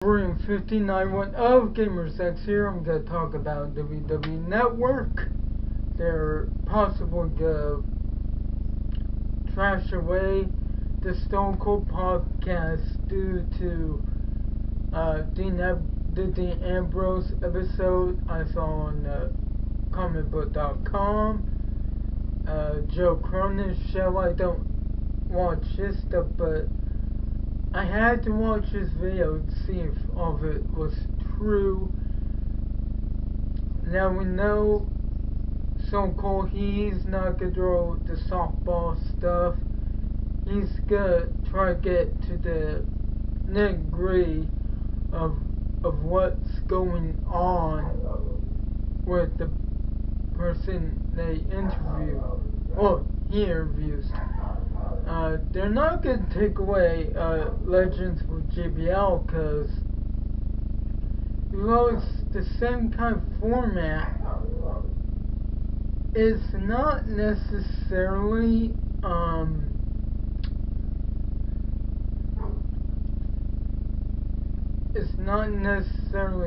Room 59 of GamerSex here. I'm going to talk about WWE Network. They're possibly going to trash away the Stone Cold podcast due to the Dean Ambrose episode I saw on comicbook.com. Joe Cronin's show. I don't watch his stuff, but I had to watch his video to see if all of it was true. Now we know Stone Cold, he's not gonna throw the softball stuff. He's gonna try to get to the nitty-gritty of what's going on with the person they interview. Well, he interviews. They're not going to take away Legends with JBL because it's the same kind of format. It's not necessarily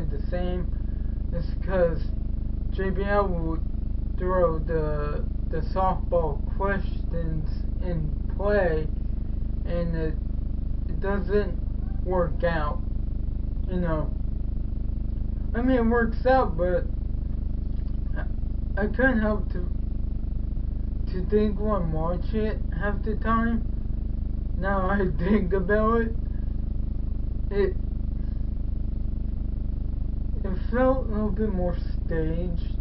the same. It's because JBL will throw the softball questions in play, and it doesn't work out. You know, I mean, it works out, but I couldn't help to think while I'm watching it half the time. Now I think about it, it felt a little bit more staged,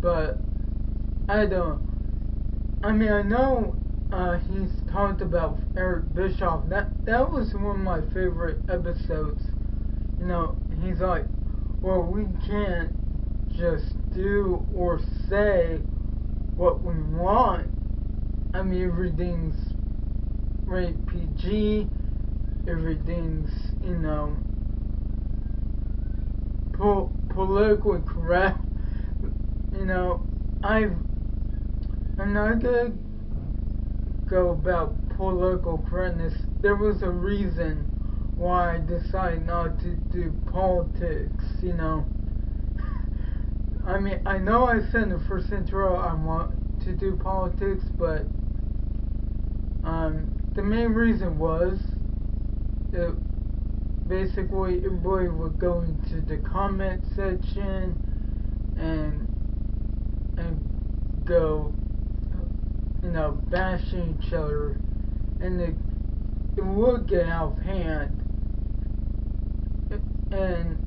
but I know he's talked about Eric Bischoff. That was one of my favorite episodes. You know, he's like, well, we can't just do or say what we want. I mean, everything's rated PG. Everything's, you know, politically correct. You know, I'm not gonna go about political correctness. There was a reason why I decided not to do politics, you know. I mean, I know I said in the first intro I want to do politics, but the main reason was that basically everybody would go into the comment section and go, you know, bashing each other, and it would get out of hand, and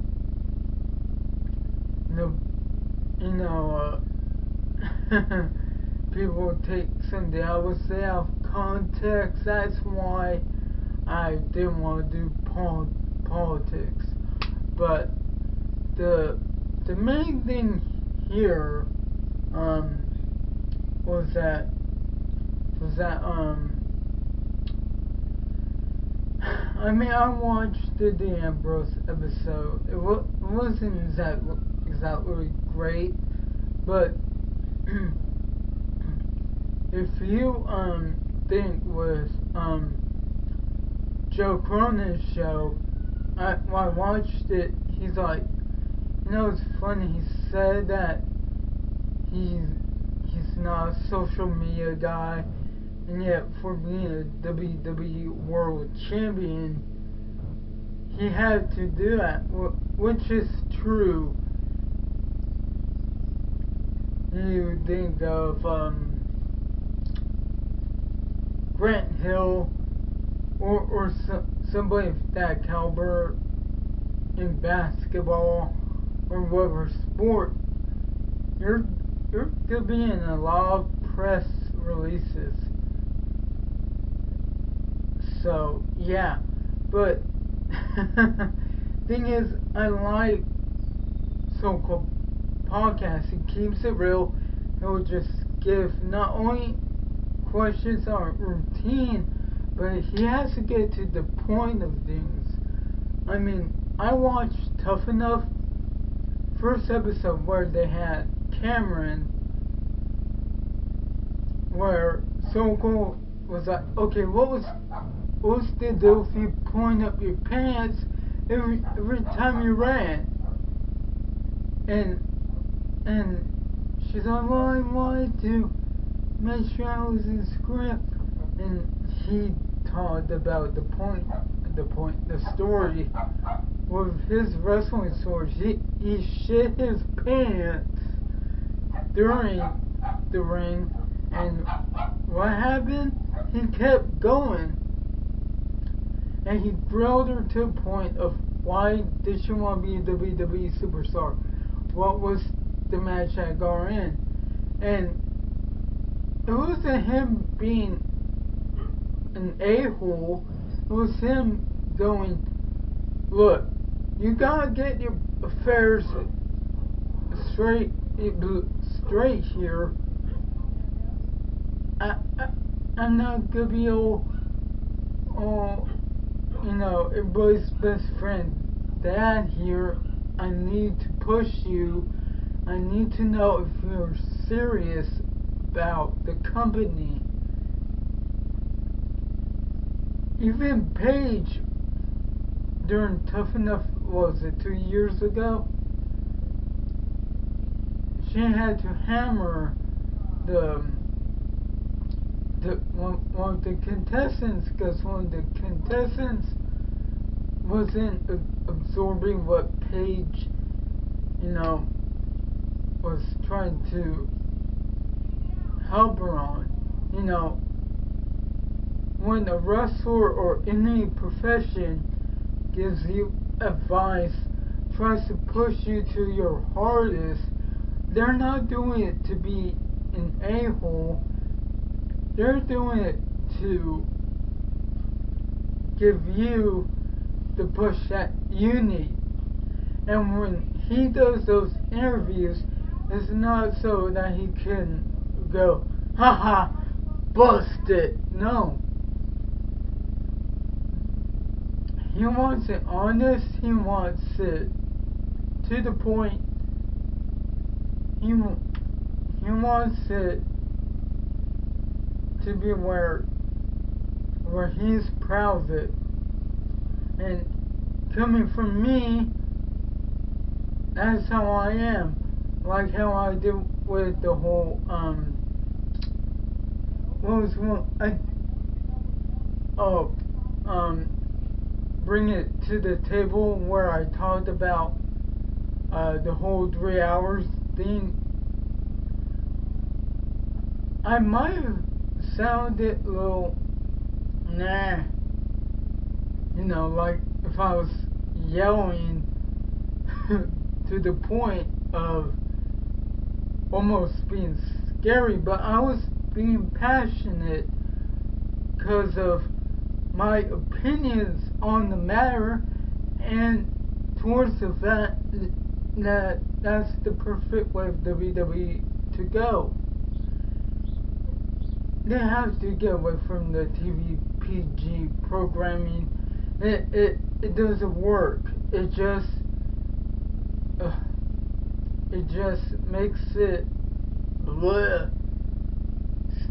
people would take something I would say out of context. That's why I didn't want to do politics. But the main thing here was that I mean, I watched the Dean Ambrose episode. It wasn't exactly great, but if you think with Joe Cronin's show, when I watched it, he's like, you know, it's funny. He said that he's not a social media guy, and yet for being a WWE World Champion, he had to do that, which is true. You think of Grant Hill or somebody of that caliber in basketball or whatever sport, you're gonna be in a lot of press releases. So yeah, but thing is, I like so-called podcasts. He keeps it real. He'll just give not only questions on routine, but he has to get to the point of things. I mean, I watched Tough Enough, first episode where they had Cameron, where Stone Cold was like, okay, what was the deal if you point up your pants every time he ran. And she's like, well, I wanted to make sure I was in script. And he talked about the story with his wrestling sword. He shit his pants during the ring, and what happened? He kept going, and he grilled her to the point of why did she want to be a WWE superstar? What was the match that got her in? And it wasn't him being an a-hole. It was him going, look, you gotta get your affairs straight here. I'm not gonna be everybody's best friend, dad here. I need to push you. I need to know if you're serious about the company. Even Paige, during Tough Enough, what was it, 2 years ago? She had to hammer one of the contestants, because one of the contestants wasn't absorbing what Paige, was trying to help her on. When a wrestler or any profession gives you advice, tries to push you to your hardest, they're not doing it to be an a-hole. They're doing it to give you the push that you need. And when he does those interviews, it's not so that he can go, haha, bust it. No. He wants it honest. He wants it to the point. He wants it to be where he's proud of it. And coming from me, that's how I am. Like how I did with the whole what was one bring it to the table, where I talked about the whole 3 hours thing. I might have sounded a little nah, like if I was yelling to the point of almost being scary, but I was being passionate because of my opinions on the matter, and towards the fact that that's the perfect way of WWE to go. They have to get away from the TV PG programming. It doesn't work. It just makes it bleh.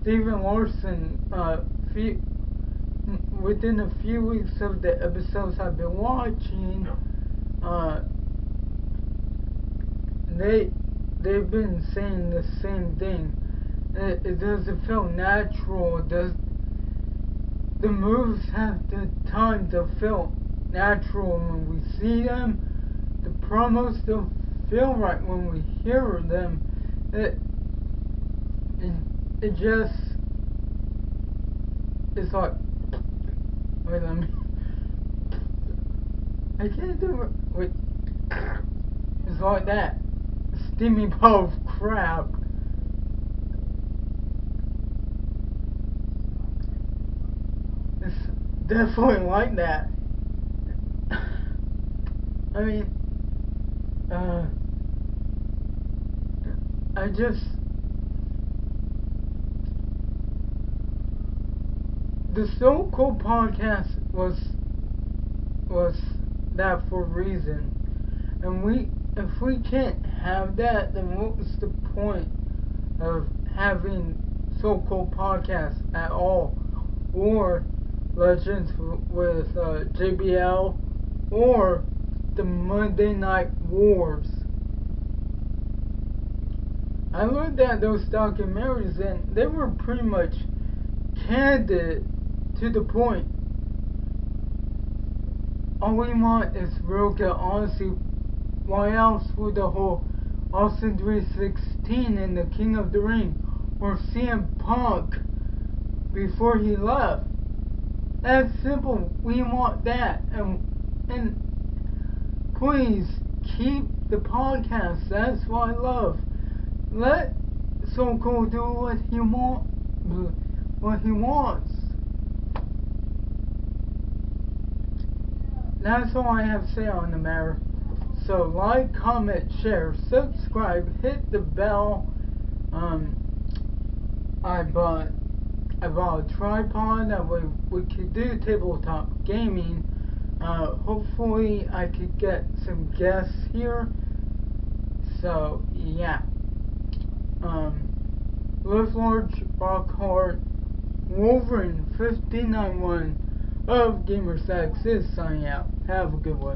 Stephen Larson, within a few weeks of the episodes I've been watching, they've been saying the same thing. It doesn't feel natural. The moves have the time to feel natural when we see them. The promos don't feel right when we hear them. It just, it's like, wait a minute, I can't do it. Wait, it's like that. Steamy ball of crap. It's definitely like that. I mean, the So Cold podcast was that for a reason, and if we can't have that, then what was the point of having So Cold podcasts at all, or Legends with JBL, or the Monday Night Wars. I looked at those documentaries and they were pretty much candid to the point. All we want is real good honesty. Why else would the whole Austin 316 and the King of the Ring or CM Punk before he left? That's simple. We want that. And please keep the podcast. That's what I love. Let So Cold do what he wants. That's all I have to say on the matter. So like, comment, share, subscribe, hit the bell. I bought a tripod that we could do tabletop gaming. Hopefully I could get some guests here. So yeah. Live large, rock hard. Wolverine 59-1 of GamerSex is signing out. Have a good one.